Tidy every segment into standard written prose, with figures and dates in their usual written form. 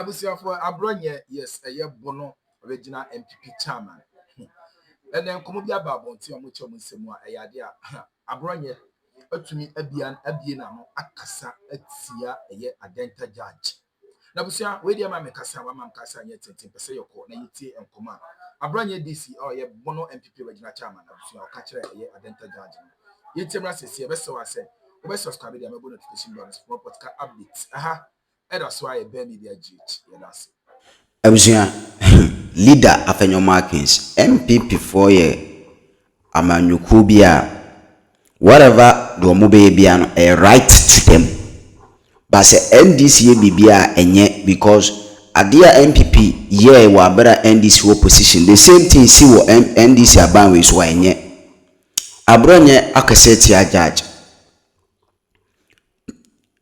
Abusia for Abronye, yes, a year bono original MPP chairman. And then come be about Bonti or Mucho Musemua, a yadia. Abronye, to me, Abian, Abianamo, Akasa, Etsia, a year adenta judge. Nabusia, where dear mamma Cassa, Mamma Cassa, yet 10% your court, and command. Abronye DC or ye bono MPP original chairman, Abusia, or catcher, a year adenta judge. Yet, Timras here, best so I said, we subscribe to the notification bonus for podcast updates. Aha. That's why I bear media GH. Yes. Abusua leader Afenyomarkins MPP for ye amanyuku bia whatever do mo be bia no a right to them. But say NDC bibia enye because adia MPP ye wa bera NDC opposition the same thing see wo NDC abanwe so enye. Abronye akaseti a judge.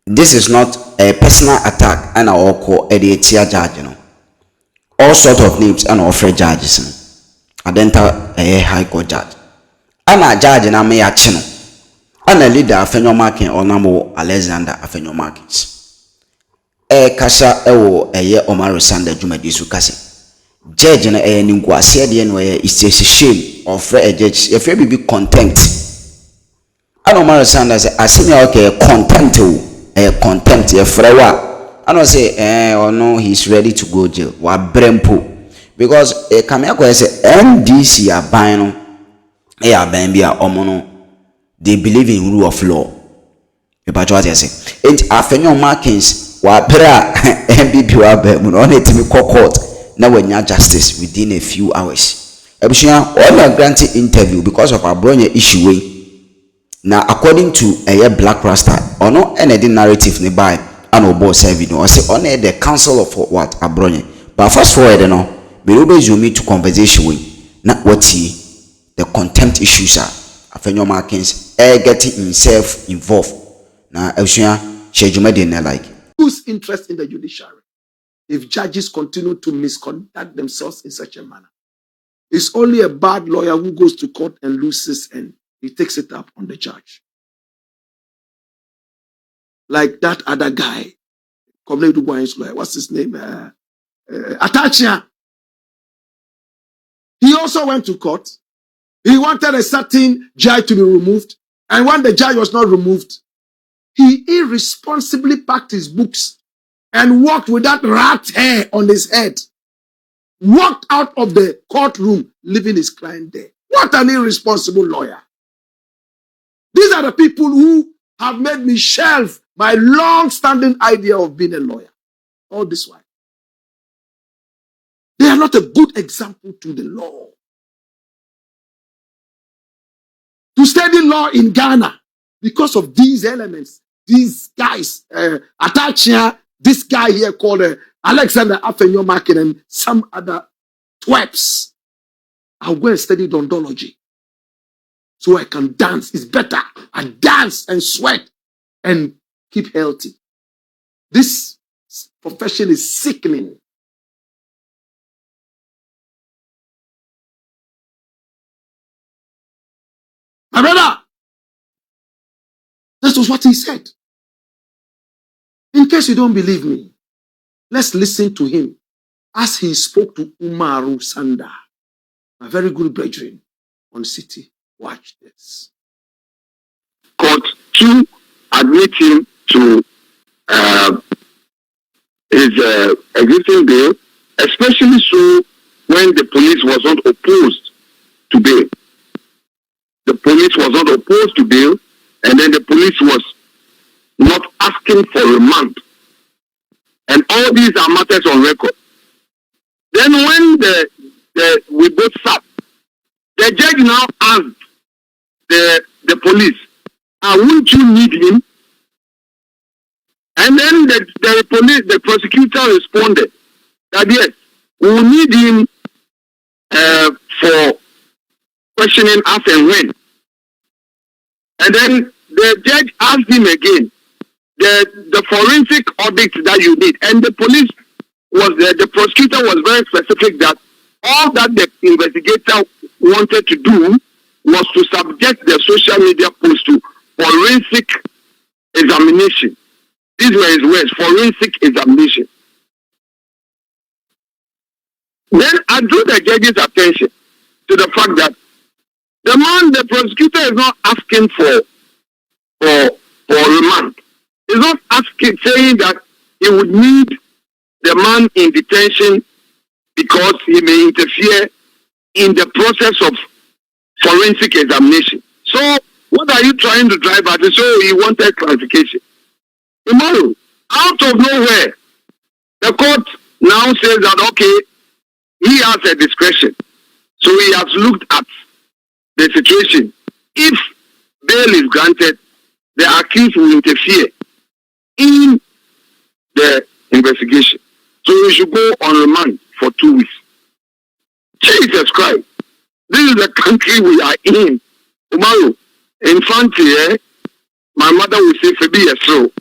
This is not a personal attack and our call editia judge, you know. All sort of names and offer judges. Adenta a high court judge. And a judge na me achino. And a leader Afenyomarkins or Namo Alexander Afenyomarkins. Kasa ewo ye Omar Sanda Jumadisu Kasi. Judge na ningwa said anyway it's a shame of a judge if you be contempt. And Omar Sanda say I see okay contempt. Contempt ye frewa. I don't say or no he's ready to go jail. Wa brempo because Kamiako say NDC are buying bambia omono. They believe in rule of law. You patch what I say. And Afenyomarkins wa bra MPP wa be mun on it me court na wanya justice within a few hours. Ebushia all granted interview because of Abronye issue way. Now, according to a Black Rasta, or no any narrative nearby, and obo serving or say on the council of what Abronye. But fast forward, you know, we will zoom to conversation with not what the contempt issues are. Afenyomarkins getting himself involved. Now, Elshia, Shejumedin like. Whose interest in the judiciary? If judges continue to misconduct themselves in such a manner, it's only a bad lawyer who goes to court and loses and he takes it up on the judge. Like that other guy, what's his name? Atachia. He also went to court. He wanted a certain judge to be removed. And when the judge was not removed, he irresponsibly packed his books and walked with that rat hair on his head. Walked out of the courtroom, leaving his client there. What an irresponsible lawyer. These are the people who have made me shelve my long-standing idea of being a lawyer. All this while. They are not a good example to the law. To study law in Ghana, because of these elements, these guys, Atachia, this guy here called Alexander Afenyomarkins and some other twerps, I'll go and study odontology. So I can dance. It's better. I dance and sweat and keep healthy. This profession is sickening. My brother, this was what he said. In case you don't believe me, let's listen to him as he spoke to Umaru Sanda, a very good brethren on City. Watch this. Court to admit him to his existing bail, especially so when the police was not opposed to bail. The police was not opposed to bail, and then the police was not asking for remand. And all these are matters on record. Then when we both sat, the judge now asked the police, wouldn't you need him? And then the prosecutor responded that yes, we will need him for questioning us and when. And then the judge asked him again, the forensic audit that you need. And the police the prosecutor was very specific that all that the investigator wanted to do was to subject the social media post to forensic examination. These were his words, forensic examination. Then I drew the judge's attention to the fact that the prosecutor is not asking for remand. He's not asking, saying that he would need the man in detention because he may interfere in the process of forensic examination. So, what are you trying to drive at? So he wanted clarification. Tomorrow, out of nowhere, the court now says that, okay, he has a discretion. So he has looked at the situation. If bail is granted, the accused will interfere in the investigation. So he should go on remand for 2 weeks. Jesus Christ. This is the country we are in. Tomorrow, in Fanti, my mother will say, Fabi, so.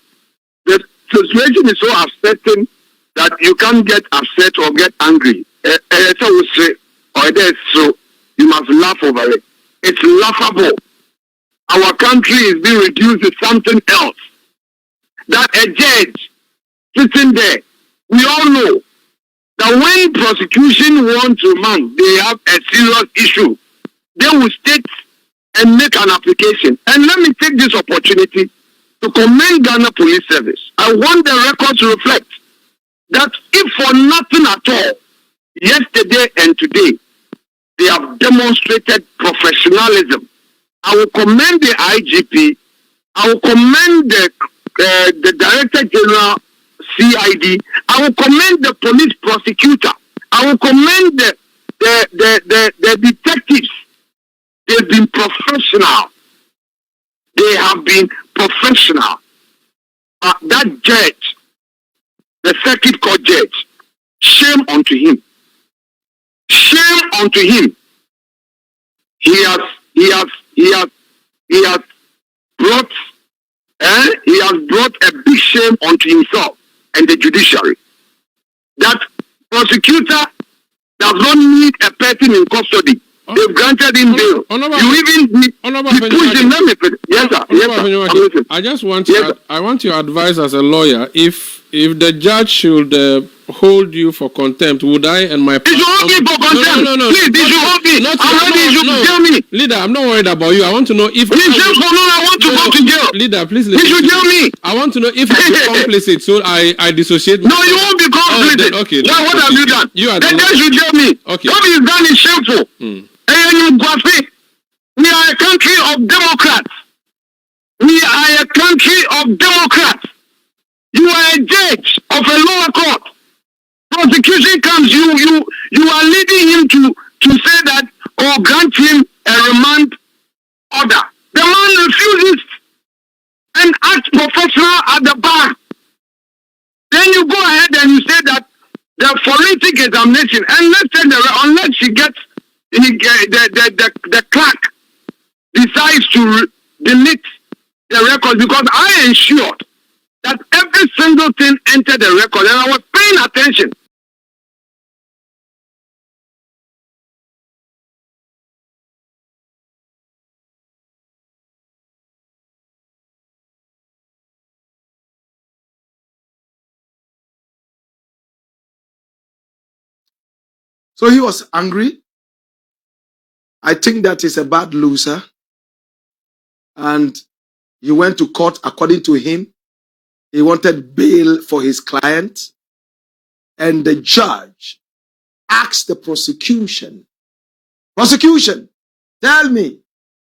The situation is so upsetting that you can't get upset or get angry. So you must laugh over it. It's laughable. Our country is being reduced to something else. That a judge sitting there, we all know that when prosecution wants remand, they have a serious issue. They will state and make an application. And let me take this opportunity to commend Ghana Police Service. I want the record to reflect that if for nothing at all, yesterday and today, they have demonstrated professionalism. I will commend the IGP. I will commend the Director General CID. I will commend the police prosecutor. I will commend the detectives. They've been professional. They have been professional. That judge, the circuit court judge, shame unto him. Shame unto him. He has brought a big shame unto himself and the judiciary. That prosecutor does not need a person in custody. They've granted him bail. You even need to push him. Yes, sir. Yes, sir. I just want to, I want your advice as a lawyer. If the judge should hold you for contempt, would I and my Did you hold me for contempt? No. Please, did you hold me? You tell me. Leader, I'm not worried about you. I want to know if I want to go to jail. Leader, please You should tell me. I want to know if I'm complicit, so I dissociate. No, you won't be complicit. Okay. Now, what have you done? You are the judge should tell me. Okay. What is done is shameful. We are a country of Democrats. We are a country of Democrats. You are a judge of a lower court. Prosecution comes, you are leading him to say that or grant him a remand order. The man refuses and acts professional at the bar. Then you go ahead and you say that the forensic examination, and let's take unless she gets the clerk decides to delete the record, because I ensured that every single thing entered the record and I was paying attention. So he was angry. I think that is a bad loser. And he went to court. According to him, he wanted bail for his client. And the judge asked the prosecution, tell me,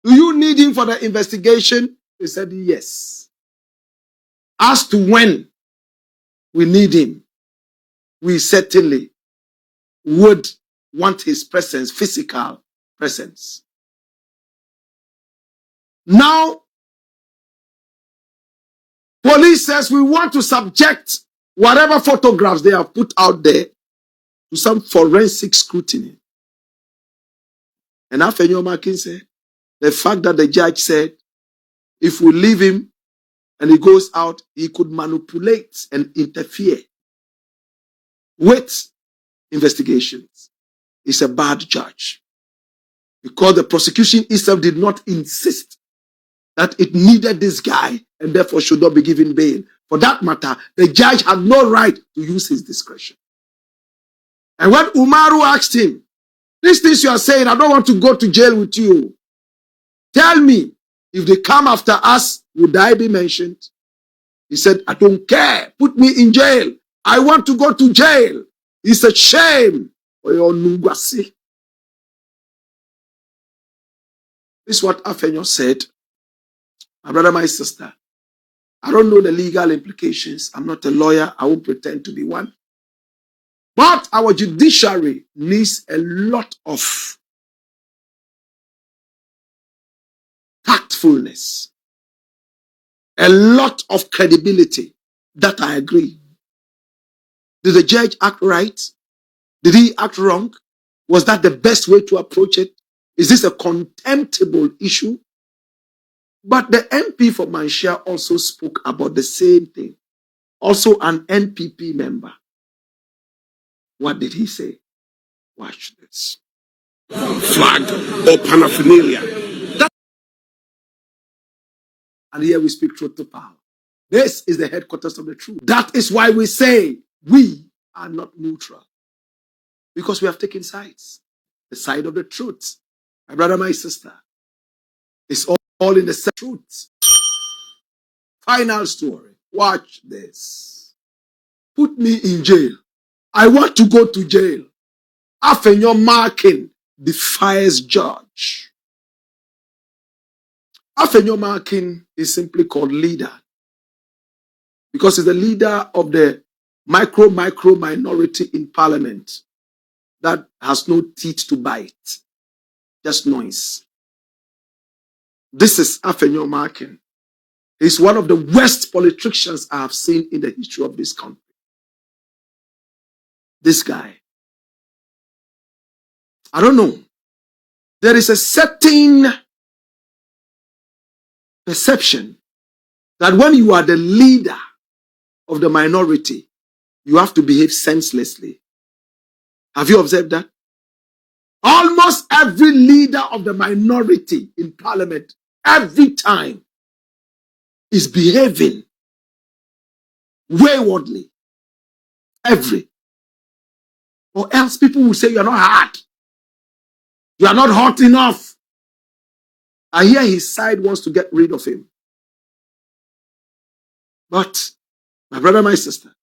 do you need him for the investigation? He said, yes. As to when we need him, we certainly would want his presence, physical presence. Now, police says we want to subject whatever photographs they have put out there to some forensic scrutiny. And Afenyomarkins said, the fact that the judge said, if we leave him and he goes out, he could manipulate and interfere with investigations. Is a bad judge. Because the prosecution itself did not insist that it needed this guy and therefore should not be given bail. For that matter, the judge had no right to use his discretion. And when Umaru asked him, these things you are saying, I don't want to go to jail with you. Tell me, if they come after us, would I be mentioned? He said, I don't care. Put me in jail. I want to go to jail. It's a shame for your Nungwasi. This is what Afenyo said. My brother, my sister, I don't know the legal implications. I'm not a lawyer. I won't pretend to be one. But our judiciary needs a lot of tactfulness, a lot of credibility. That I agree. Did the judge act right? Did he act wrong? Was that the best way to approach it? Is this a contemptible issue? But the MP for Manshia also spoke about the same thing. Also an NPP member. What did he say? Watch this. Flag or paraphernalia. And here we speak truth to power. This is the headquarters of the truth. That is why we say we are not neutral. Because we have taken sides. The side of the truth. My brother, my sister. It's all in the same truth. Final story. Watch this. Put me in jail. I want to go to jail. Afenyomarkins defies judge. Afenyomarkins is simply called leader because he's the leader of the micro minority in parliament that has no teeth to bite, just noise. This is Afenyomarkins. He's one of the worst politicians I have seen in the history of this country. This guy. I don't know. There is a certain perception that when you are the leader of the minority, you have to behave senselessly. Have you observed that? Almost every leader of the minority in parliament, every time, is behaving waywardly. Every. Or else people will say you are not hard. You are not hot enough. I hear his side wants to get rid of him. But, my brother, my sister,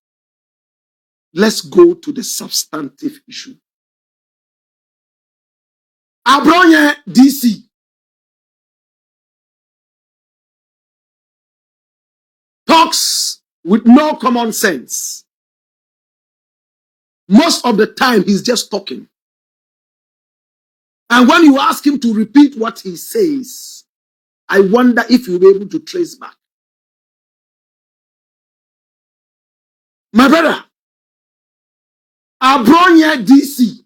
let's go to the substantive issue. Abronye DC talks with no common sense. Most of the time, he's just talking. And when you ask him to repeat what he says, I wonder if you'll be able to trace back. My brother, Abronye DC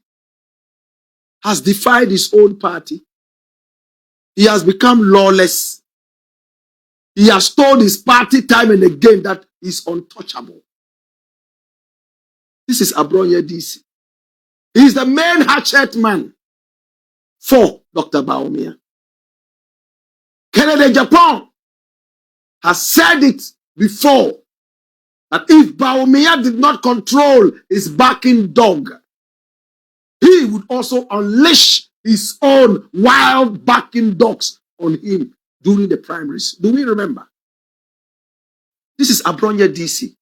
has defied his own party. He has become lawless. He has told his party time and again that he's untouchable. This is Abronye DC. He's the main hatchet man for Dr. Bawumia. Canada, Japan has said it before that if Bawumia did not control his backing dog, he would also unleash his own wild backing dogs on him during the primaries. Do we remember? This is Abronye DC.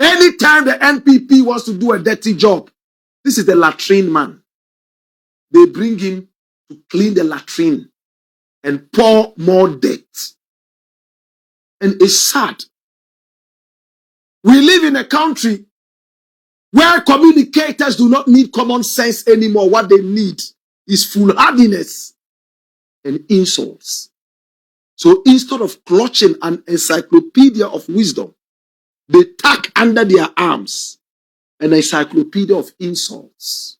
Anytime the NPP wants to do a dirty job, this is the latrine man. They bring him to clean the latrine and pour more dirt. And it's sad. We live in a country where communicators do not need common sense anymore. What they need is foolhardiness and insults. So instead of clutching an encyclopedia of wisdom, they tuck under their arms an encyclopedia of insults.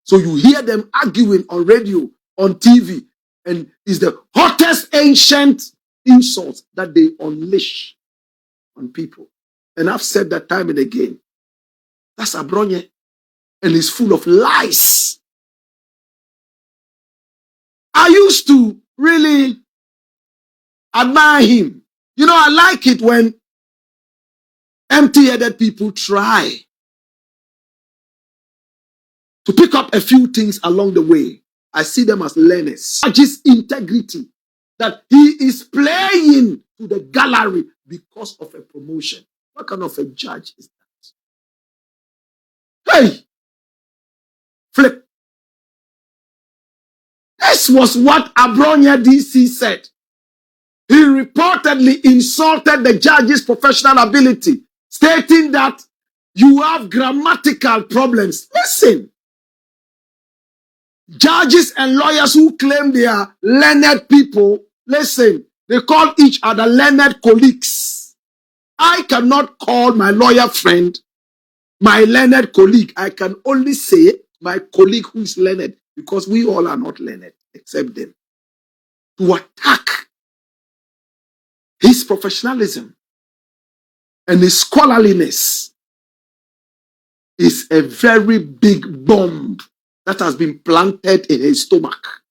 So you hear them arguing on radio, on TV, and it's the hottest ancient insults that they unleash on people. And I've said that time and again. That's Abronye, and he's full of lies. I used to really admire him. You know, I like it when empty-headed people try to pick up a few things along the way. I see them as learners. Judge's integrity, that he is playing to the gallery because of a promotion. What kind of a judge is that? Hey! Flip. This was what Abronye DC said. He reportedly insulted the judge's professional ability, stating that you have grammatical problems. Listen. Judges and lawyers who claim they are learned people, listen, they call each other learned colleagues. I cannot call my lawyer friend my learned colleague. I can only say my colleague who is learned, because we all are not learned except them. To attack his professionalism and his scholarliness is a very big bomb that has been planted in his stomach.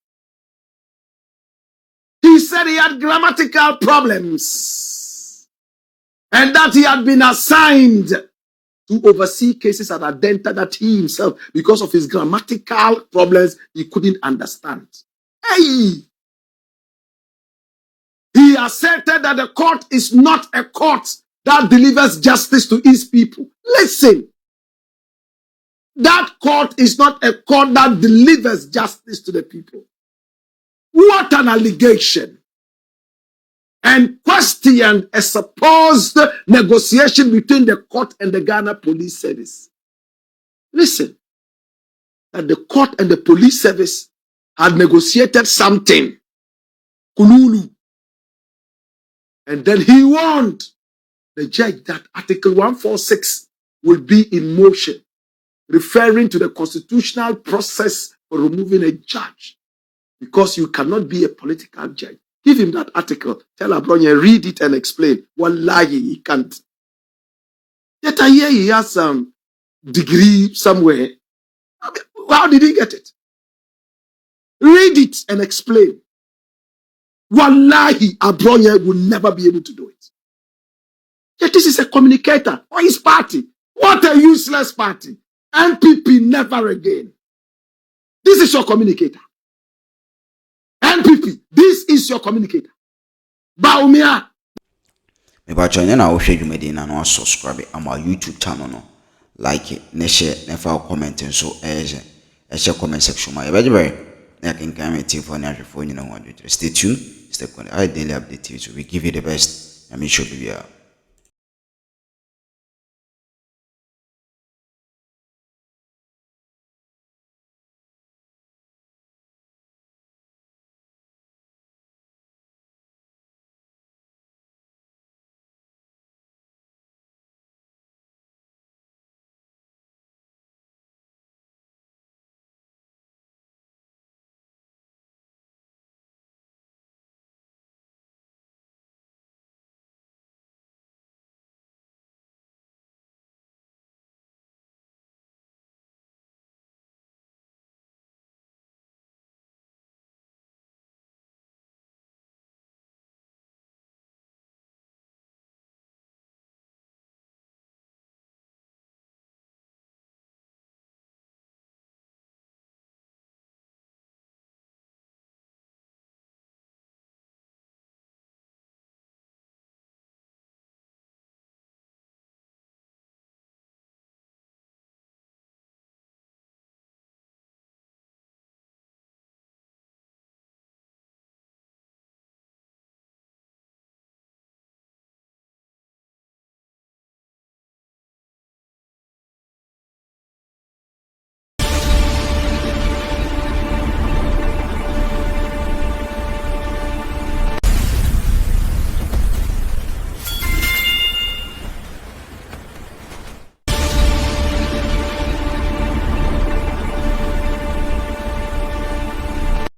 He said he had grammatical problems and that he had been assigned to oversee cases at Adenta that he himself, because of his grammatical problems, he couldn't understand. Hey! He asserted that the court is not a court that delivers justice to its people. Listen. That court is not a court that delivers justice to the people. What an allegation. And questioned a supposed negotiation between the court and the Ghana Police Service. Listen, that the court and the police service had negotiated something. Kululu. And then he warned the judge that Article 146 will be in motion, referring to the constitutional process for removing a judge, because you cannot be a political judge. Give him that article. Tell Abronye, read it and explain. Wallahi, he can't. Yet I hear he has some degree somewhere. I mean, how did he get it? Read it and explain. Wallahi, Abronye will never be able to do it. Yet this is a communicator for his party. What a useless party. NPP never again. This is your communicator. NPP, this is your communicator. Baumia. Maybe join na wo hwe dwumadi na no subscribe am our YouTube channel no. Like it, na share, na fa comment nso share comment section ma. Ebejebe na can comment for na hwefo nyina ho adwetire. Stay tuned. Stay connected. I daily update you. So we give you the best. I make sure we are